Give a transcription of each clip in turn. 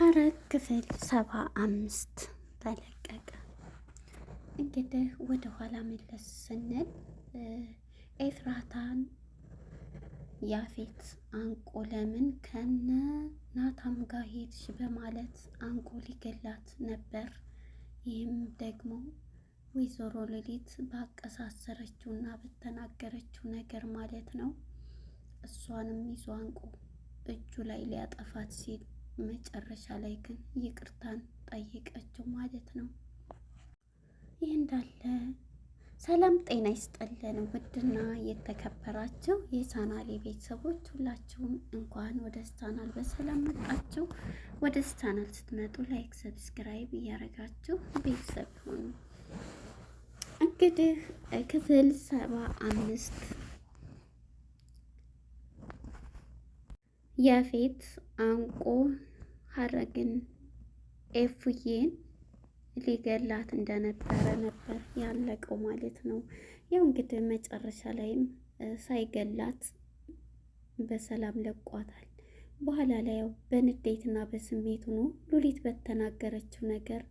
ሐረግ ክፍል 75 ተለቀቀ። እንግዲህ ወደ ኋላ መለስ ስንል ኤፍራታን ያፌት አንቆ ለምን ከነ ናታም ጋር ሄድሽ በማለት አንቆ ሊገላት ነበር። ይህም ደግሞ ወይዘሮ ሌሊት ባቀሳሰረችውና በተናገረችው ነገር ማለት ነው። እሷንም ይዞ አንቆ እጁ ላይ ሊያጠፋት ሲል መጨረሻ ላይ ግን ይቅርታን ጠየቀችው ማለት ነው። ይህ እንዳለ ሰላም ጤና ይስጥልን ውድና የተከበራችሁ የቻናሌ ቤተሰቦች ሁላችሁም እንኳን ወደ ቻናል በሰላም መጣችሁ። ወደ ቻናል ስትመጡ ላይክ፣ ሰብስክራይብ እያደረጋችሁ ቤተሰብ ሆኑ። እንግዲህ ክፍል 75 ያፌት አንቆ ሐረግን ኤፉዬን ሊገላት እንደነበረ ነበር ያለቀው ማለት ነው። ያው እንግዲህ መጨረሻ ላይም ሳይገላት በሰላም ለቋታል። በኋላ ላይ ያው በንዴትና በስሜት ሆኖ ሉሊት በተናገረችው ነገር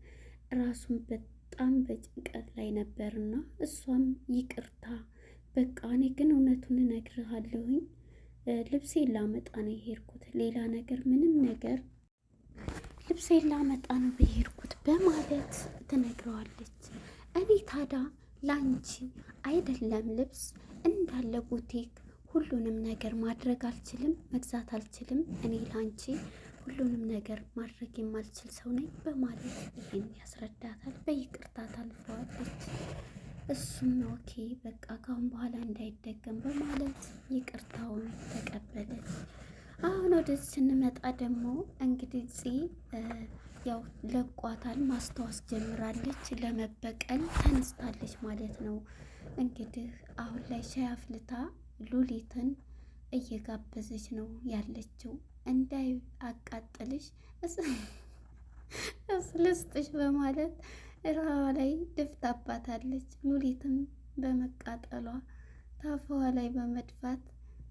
ራሱን በጣም በጭንቀት ላይ ነበርና እሷም ይቅርታ በቃ እኔ ግን እውነቱን እነግርሃለሁኝ ልብሴን ላመጣ ነው የሄድኩት፣ ሌላ ነገር ምንም ነገር ልብሴን ላመጣ ነው በሄድኩት በማለት ትነግረዋለች። እኔ ታዲያ ላንቺ አይደለም ልብስ እንዳለ ቡቲክ ሁሉንም ነገር ማድረግ አልችልም፣ መግዛት አልችልም። እኔ ላንቺ ሁሉንም ነገር ማድረግ የማልችል ሰው ነኝ በማለት ይህን ያስረዳታል። በይቅርታ ታልፈዋለች። እሱም ኦኬ በቃ ካሁን በኋላ እንዳይደገም በማለት ይቅርታውን ተቀበለች። አሁን ወደዚህ ስንመጣ ደግሞ እንግዲህ ያው ለቋታል፣ ማስታወስ ጀምራለች፣ ለመበቀል ተነስታለች ማለት ነው። እንግዲህ አሁን ላይ ሻይ አፍልታ ሉሊትን እየጋበዘች ነው ያለችው። እንዳይ አቃጥልሽ ልስጥሽ በማለት ራዋ ላይ ድፍታባታለች። ሉሊትም በመቃጠሏ ታፋዋ ላይ በመድፋት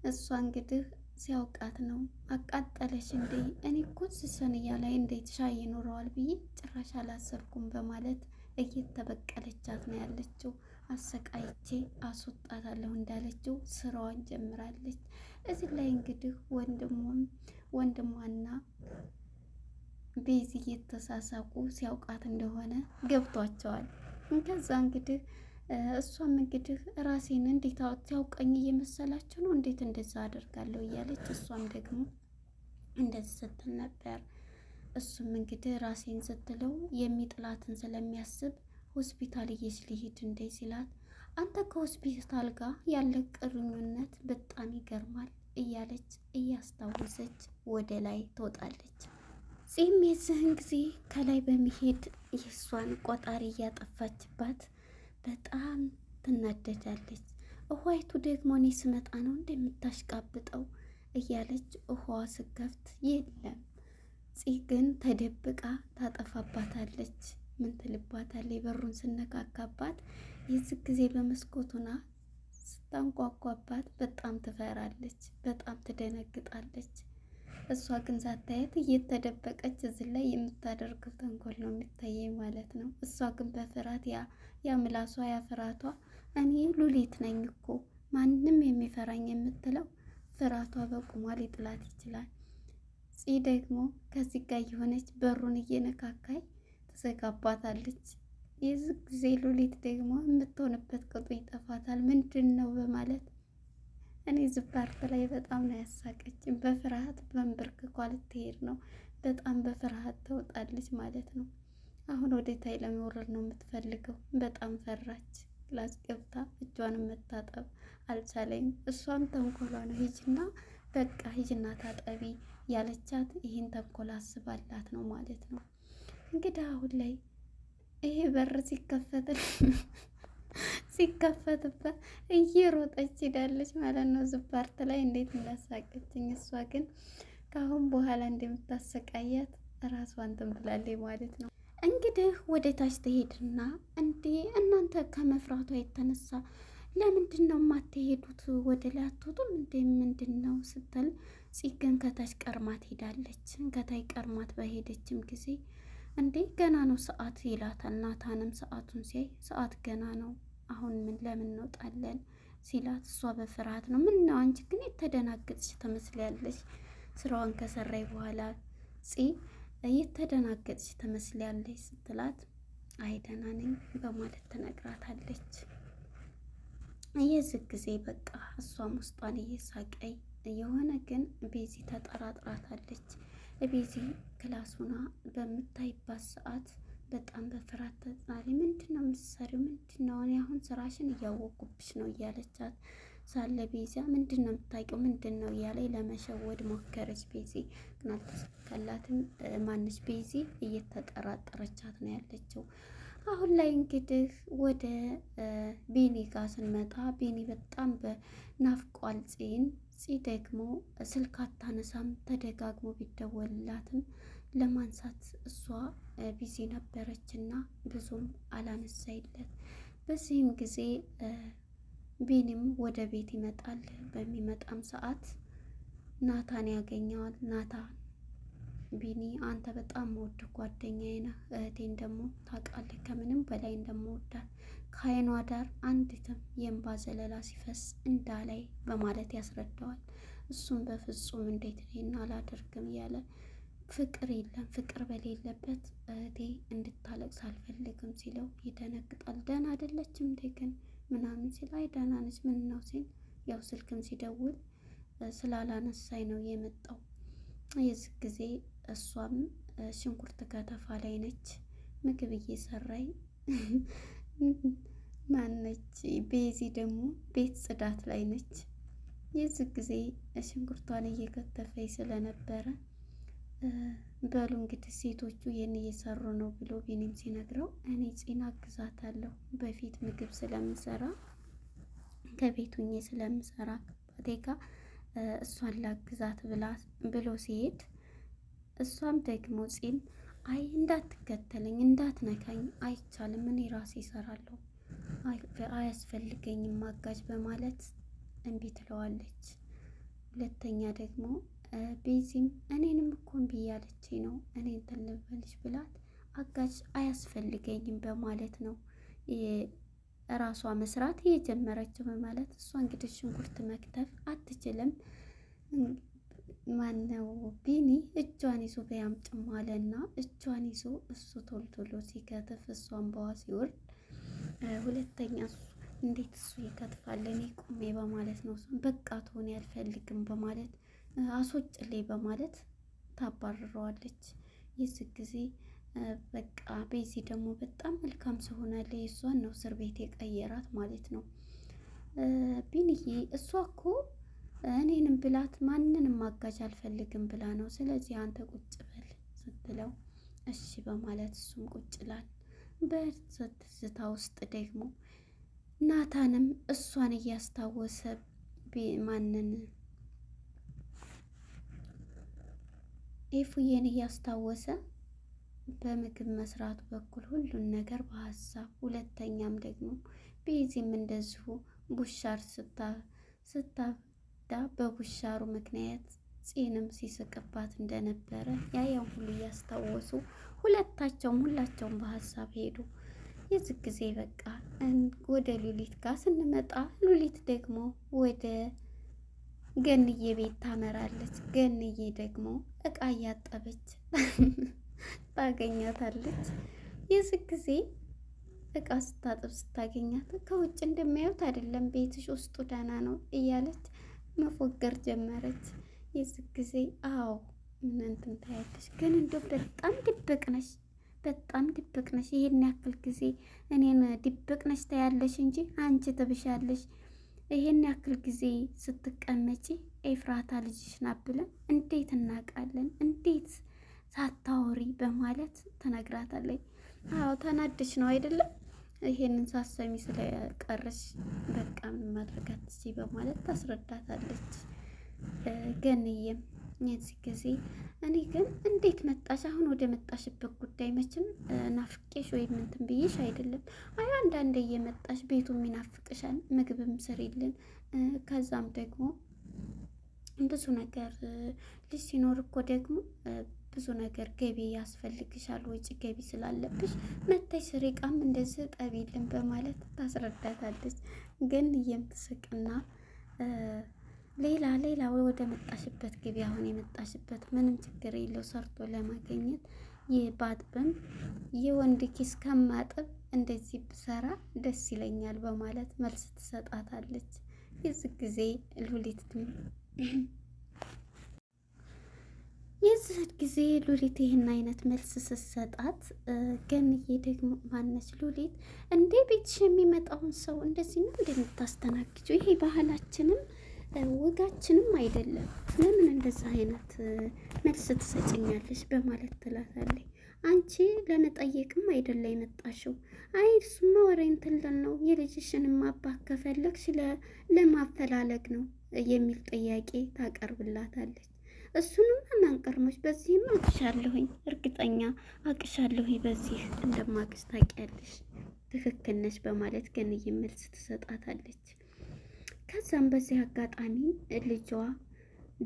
እሷ እንግዲህ ሲያውቃት ነው አቃጠለሽ እንዴ? እኔ እኮ ስሰንያ ላይ እንዴት ሻይ ይኖረዋል ብዬ ጭራሽ አላሰብኩም በማለት እየተበቀለቻት ነው ያለችው። አሰቃይቼ አስወጣታለሁ እንዳለችው ስራዋን ጀምራለች። እዚህ ላይ እንግዲህ ወንድሟና ቤዚ እየተሳሳቁ ሲያውቃት እንደሆነ ገብቷቸዋል። ከዛ እንግዲህ እሷም እንግዲህ ራሴን እንዴት ሲያውቀኝ እየመሰላችሁ ነው እንዴት እንደዛ አደርጋለሁ እያለች እሷም ደግሞ እንደዚህ ስትል ነበር። እሱም እንግዲህ ራሴን ስትለው የሚጥላትን ስለሚያስብ ሆስፒታል ልሂድ እንዴ ሲላት፣ አንተ ከሆስፒታል ጋር ያለ ቅርኙነት በጣም ይገርማል እያለች እያስታወሰች ወደ ላይ ትወጣለች። ጺም የዚህን ጊዜ ከላይ በመሄድ የእሷን ቆጣሪ እያጠፋችባት በጣም ትናደዳለች። ውሃይቱ ደግሞ እኔ ስመጣ ነው እንደምታሽቃብጠው እያለች ውሃዋ ስከፍት የለም። ጺ ግን ተደብቃ ታጠፋባታለች። ምን ትልባታለች? በሩን ስነካካባት የዚህ ጊዜ በመስኮቱና ስታንኳኳባት በጣም ትፈራለች፣ በጣም ትደነግጣለች። እሷ ግን ሳታየት እየተደበቀች እዚህ ላይ የምታደርገው ተንኮል ነው የሚታየኝ ማለት ነው። እሷ ግን በፍርሃት ያ ምላሷ ያ ፍርሃቷ እኔ ሉሊት ነኝ እኮ ማንም የሚፈራኝ የምትለው ፍርሃቷ በቁሟ ሊጥላት ይችላል። ፂ ደግሞ ከዚህ ጋር የሆነች በሩን እየነካካይ ትዘጋባታለች። የዚህ ጊዜ ሉሊት ደግሞ የምትሆንበት ቅጡ ይጠፋታል። ምንድን ነው በማለት እኔ ዝባርት ላይ በጣም ነው ያሳቀችኝ። በፍርሃት በንብርክኳ ልትሄድ ነው። በጣም በፍርሃት ተውጣለች ማለት ነው። አሁን ወደታይ ለመውረድ ነው የምትፈልገው። በጣም ፈራች። ክላስ ገብታ እጇን መታጠብ አልቻለኝ። እሷም ተንኮሏ ነው ሂጅና በቃ ሂጅና ታጠቢ ያለቻት ይህን ተንኮል አስባላት ነው ማለት ነው። እንግዲህ አሁን ላይ ይሄ በር ሲከፈትበት እየሮጠች ሄዳለች ማለት ነው። ዝባርት ላይ እንዴት እንዳሳቀችኝ። እሷ ግን ከአሁን በኋላ እንደምታሰቃያት ራሷን ትንብላለች ማለት ነው። እንግዲህ ወደ ታች ትሄድና እንዴ እናንተ ከመፍራቷ የተነሳ ለምንድን ነው የማትሄዱት? ወደ ላይ አትወጡም እንዴ? ምንድን ነው ስትል ጽግን ከታች ቀርማት ሄዳለች። ከታይ ቀርማት በሄደችም ጊዜ እንዴ ገና ነው ሰዓት ይላታል። ናታንም ሰዓቱን ሲያይ ሰዓት ገና ነው፣ አሁን ምን ለምን እንወጣለን ሲላት፣ እሷ በፍርሃት ነው። ምን ነው አንቺ ግን የተደናገጥሽ ትመስላለች። ስራዋን ከሰራይ በኋላ የተደናገጥሽ ትመስላለች ስትላት፣ አይ ደህና ነኝ በማለት ትነግራታለች። የዚህ ጊዜ በቃ እሷም ውስጧን እየሳቀይ የሆነ ግን ቤዚ ተጠራጥራታለች። ቤዚ ክላሱና በምታይባት ሰዓት በጣም በፍርሃት ተጽናለች። ምንድን ነው የምትሰሪው? ምንድን ነው እኔ አሁን ስራሽን እያወቁብሽ ነው እያለቻት ሳለ ቤዛ ምንድን ነው የምታውቂው? ምንድን ነው እያለች ለመሸወድ ሞከረች። ቤዚ ግን አልተሳካላትም። ማነች ቤዚ እየተጠራጠረቻት ነው ያለችው። አሁን ላይ እንግዲህ ወደ ቤኒ ጋር ስንመጣ ቤኒ በጣም በናፍቋል ጽን ደግሞ ስልክ አታነሳም። ተደጋግሞ ቢደወልላትም ለማንሳት እሷ ቢዚ ነበረች እና ብዙም አላነሳይለት። በዚህም ጊዜ ቤኒም ወደ ቤት ይመጣል። በሚመጣም ሰዓት ናታን ያገኘዋል። ናታን ቢኒ አንተ በጣም መወድ ጓደኛዬ ነህ፣ እህቴን ደግሞ ታውቃለህ ከምንም በላይ እንደምወዳት ከአይኗ ዳር አንዲትም የእንባ ዘለላ ሲፈስ እንዳላይ በማለት ያስረዳዋል። እሱም በፍጹም እንዴት ይሄን አላደርግም እያለ ፍቅር የለም ፍቅር በሌለበት እህቴ እንድታለቅስ አልፈልግም ሲለው ይደነግጣል። ደህና አይደለችም እንዴ ግን ምናምን ሲል አይ ደህና ነች። ምን ነው ሲል ያው ስልክም ሲደውል ስላላነሳኝ ነው የመጣው። የዚህ ጊዜ እሷም ሽንኩርት ከተፋ ላይ ነች፣ ምግብ እየሰራኝ ማነች ቤዚ ደግሞ ቤት ጽዳት ላይ ነች። የዚህ ጊዜ ሽንኩርቷን እየከተፈኝ ስለነበረ በሉ እንግዲህ ሴቶቹ ይህን እየሰሩ ነው ብሎ ቢኒም ሲነግረው እኔ ጽና አግዛታለሁ በፊት ምግብ ስለምሰራ ከቤቱኝ ስለምሰራ ባቴጋ እሷን ላግዛት ብሎ ሲሄድ እሷም ደግሞ ጽም አይ እንዳትከተለኝ እንዳትነካኝ አይቻልም፣ እኔ ራሴ እሰራለሁ አያስፈልገኝም አጋዥ በማለት እምቢ ትለዋለች። ሁለተኛ ደግሞ ቤዚም እኔንም እኮ እምቢ እያለችኝ ነው እኔን ተልበልሽ ብላት አጋዥ አያስፈልገኝም በማለት ነው ራሷ መስራት እየጀመረችው በማለት እሷ እንግዲህ ሽንኩርት መክተፍ አትችልም። ማነው ቢኒ እጇን ይዞ በያምጭም አለና እጇን ይዞ እሱ ቶሎ ቶሎ ሲከትፍ እሷን በዋ ሲወርድ ሁለተኛ እሱ እንዴት እሱ ይከትፋል እኔ ቁሜ በማለት ነው እሷን በቃ ትሆን ያልፈልግም በማለት አስወጭልኝ በማለት ታባርረዋለች። የዚህ ጊዜ በቃ ቤዚ ደግሞ በጣም መልካም ስሆናለ የእሷን ነው እስር ቤት የቀየራት ማለት ነው። ቢኒዬ እሷ እኮ እኔንም ብላት ማንንም አጋዥ አልፈልግም ብላ ነው፣ ስለዚህ አንተ ቁጭ በል ስትለው እሺ በማለት እሱም ቁጭ ይላል። በትዝታ ውስጥ ደግሞ ናታንም እሷን እያስታወሰ ማንን ኤፉዬን እያስታወሰ በምግብ መስራቱ በኩል ሁሉን ነገር በሀሳብ ሁለተኛም ደግሞ ቤዚም እንደዚሁ ቡሻር ስታዳ በቡሻሩ ምክንያት ጽንም ሲስቅባት እንደነበረ ያው ሁሉ እያስታወሱ ሁላቸውም በሀሳብ ሄዱ። የዚህ ጊዜ በቃ ወደ ሉሊት ጋር ስንመጣ ሉሊት ደግሞ ወደ ገንዬ ቤት ታመራለች። ገንዬ ደግሞ እቃ እያጠበች ታገኛታለች። የዚህ ጊዜ እቃ ስታጥብ ስታገኛት ከውጭ እንደሚያዩት አይደለም ቤትሽ ውስጡ ደህና ነው እያለች መፎገር ጀመረች። የዚህ ጊዜ አዎ ምን እንትን ታያለሽ፣ ግን እንደው በጣም ድብቅ ነሽ ይሄን ያክል ጊዜ እኔን ድብቅ ነሽ ታያለሽ እንጂ አንቺ ትብሻለሽ። ይሄን ያክል ጊዜ ስትቀመጪ ኤፍራታ ልጅሽ ናት ብለን እንዴት እናውቃለን? እንዴት ሳታወሪ በማለት ትነግራታለች። አዎ ተናደሽ ነው አይደለም? ይሄንን ሳሰሚ ስለቀረሽ በቃ ምን ማድረግ አትችይ በማለት ታስረዳታለች። ገንዬም የዚህ ጊዜ እኔ ግን እንዴት መጣሽ? አሁን ወደ መጣሽበት ጉዳይ መቼም ናፍቄሽ ወይም እንትን ብዬሽ አይደለም። አይ አንዳንዴ እየመጣሽ ቤቱም ይናፍቅሻል፣ ምግብም ስሪልን። ከዛም ደግሞ ብዙ ነገር ልጅ ሲኖር እኮ ደግሞ ብዙ ነገር ገቢ ያስፈልግሻል። ወጪ ገቢ ስላለብሽ መተሽ ስሪ፣ ዕቃም እንደዚህ ጠቢልን በማለት ታስረዳታለች። ግን የምትስቅና ሌላ ወደ መጣሽበት ግቢ። አሁን የመጣሽበት ምንም ችግር የለው፣ ሰርቶ ለማገኘት የባጥብም የወንድ ኪስ ከማጥብ እንደዚህ ብሰራ ደስ ይለኛል በማለት መልስ ትሰጣታለች። የዚህ ጊዜ ሉሊት ይህን አይነት መልስ ስትሰጣት ገንዬ ደግሞ ማነች ሉሊት እንዴ ቤትሽ የሚመጣውን ሰው እንደዚህ ነው እንደምታስተናግጂው? ይሄ ባህላችንም ወጋችንም አይደለም። ለምን እንደዚህ አይነት መልስ ትሰጭኛለሽ? በማለት ትላታለች። አንቺ ለመጠየቅም አይደለ የመጣሽው? አይ እሱማ ወሬ እንትን ነው የልጅሽንም አባት ከፈለግሽ ለማፈላለግ ነው የሚል ጥያቄ ታቀርብላታለች። እሱንም ማንቀርሞች በዚህም አቅሻለሁኝ፣ እርግጠኛ አቅሻለሁኝ፣ በዚህ እንደማቅሽ ታውቂያለሽ፣ ትክክል ነሽ በማለት ገንዬ መልስ ትሰጣታለች። ከዛም በዚህ አጋጣሚ ልጇ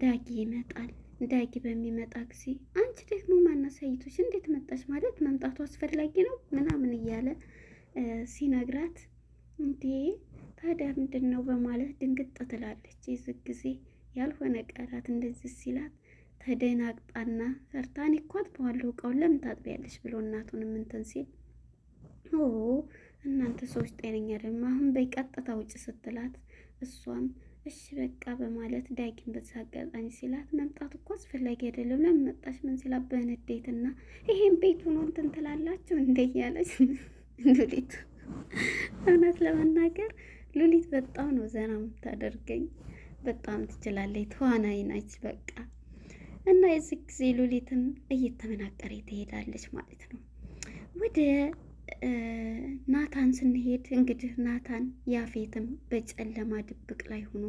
ዳጊ ይመጣል። ዳጊ በሚመጣ ጊዜ አንቺ ደግሞ ማናሳይቶች እንዴት መጣች? ማለት መምጣቱ አስፈላጊ ነው ምናምን እያለ ሲነግራት እንዴ ታዲያ ምንድን ነው በማለት ድንግጥ ትላለች። የዚህ ጊዜ ያልሆነ ቃላት እንደዚህ ሲላት ተደናግጣና ፈርታን ይኳት በዋለው እቃውን ለምን ታጥቢያለሽ ብሎ እናቱንም እንትን ሲል እናንተ ሰዎች ጤነኛ ደግሞ አሁን በቀጥታ ውጭ ስትላት እሷም እሺ በቃ በማለት ዳጊን በዛ አጋጣሚ ሲላት መምጣት እኮ አስፈላጊ አይደለም ለምን መጣሽ ምን ሲላት በንዴትና ይሄን ቤት ሆኖ እንትን ትላላችሁ እንደያለች ሉሊት እውነት ለመናገር ሉሊት በጣም ነው ዘና የምታደርገኝ። በጣም ትችላለች፣ ተዋናይ ናች በቃ። እና የዚህ ጊዜ ሉሊትም እየተመናቀረ ትሄዳለች ማለት ነው። ወደ ናታን ስንሄድ እንግዲህ ናታን ያፌትም በጨለማ ድብቅ ላይ ሆኖ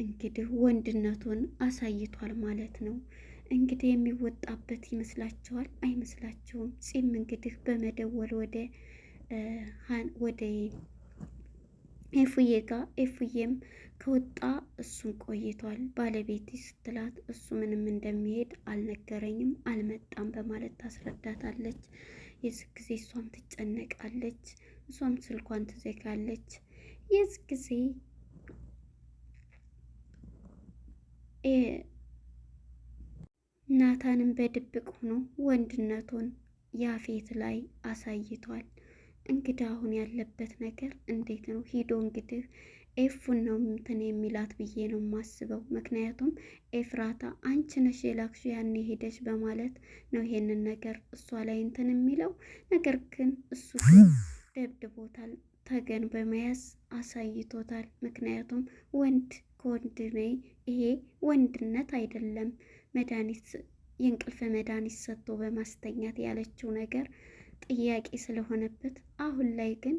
እንግዲህ ወንድነቱን አሳይቷል ማለት ነው። እንግዲህ የሚወጣበት ይመስላችኋል? አይመስላችሁም? ጺም እንግዲህ በመደወል ወደ ኤፉዬ ጋር ኤፉዬም ከወጣ እሱን ቆይቷል ባለቤት ስትላት እሱ ምንም እንደሚሄድ አልነገረኝም አልመጣም በማለት ታስረዳታለች። የዚህ ጊዜ እሷም ትጨነቃለች፣ እሷም ስልኳን ትዘጋለች። የዚህ ጊዜ ናታንም በድብቅ ሆኖ ወንድነቱን ያፌት ላይ አሳይቷል። እንግዲህ አሁን ያለበት ነገር እንዴት ነው? ሂዶ እንግዲህ ኤፉን ነው እንትን የሚላት ብዬ ነው የማስበው። ምክንያቱም ኤፍራታ አንቺ ነሽ የላክሽ ያኔ ሄደች በማለት ነው ይሄንን ነገር እሷ ላይ እንትን የሚለው ነገር ግን እሱ ደብድቦታል፣ ተገን በመያዝ አሳይቶታል። ምክንያቱም ወንድ ከወንድ ነይ ይሄ ወንድነት አይደለም፣ መድኃኒት የእንቅልፍ መድኃኒት ሰጥቶ በማስተኛት ያለችው ነገር ጥያቄ ስለሆነበት አሁን ላይ ግን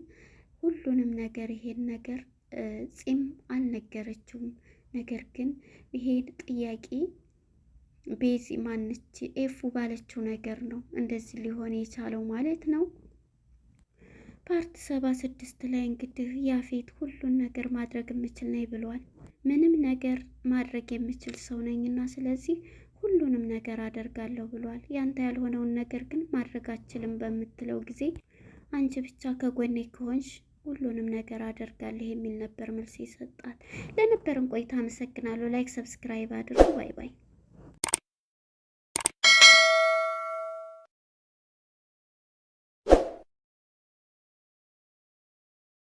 ሁሉንም ነገር ይሄን ነገር ጺም አልነገረችውም። ነገር ግን ይሄ ጥያቄ ቤዚ ማነች ኤፉ ባለችው ነገር ነው እንደዚህ ሊሆን የቻለው ማለት ነው። ፓርት 76 ላይ እንግዲህ ያፌት ሁሉን ነገር ማድረግ የምችል ነኝ ብሏል። ምንም ነገር ማድረግ የምችል ሰው ነኝና ስለዚህ ሁሉንም ነገር አደርጋለሁ ብሏል። ያንተ ያልሆነውን ነገር ግን ማድረግ አችልም በምትለው ጊዜ አንቺ ብቻ ከጎኔ ከሆንሽ ሁሉንም ነገር አደርጋለሁ የሚል ነበር መልስ ይሰጣል። ለነበረን ቆይታ አመሰግናለሁ። ላይክ ሰብስክራይብ አድርጉ። ባይ ባይ።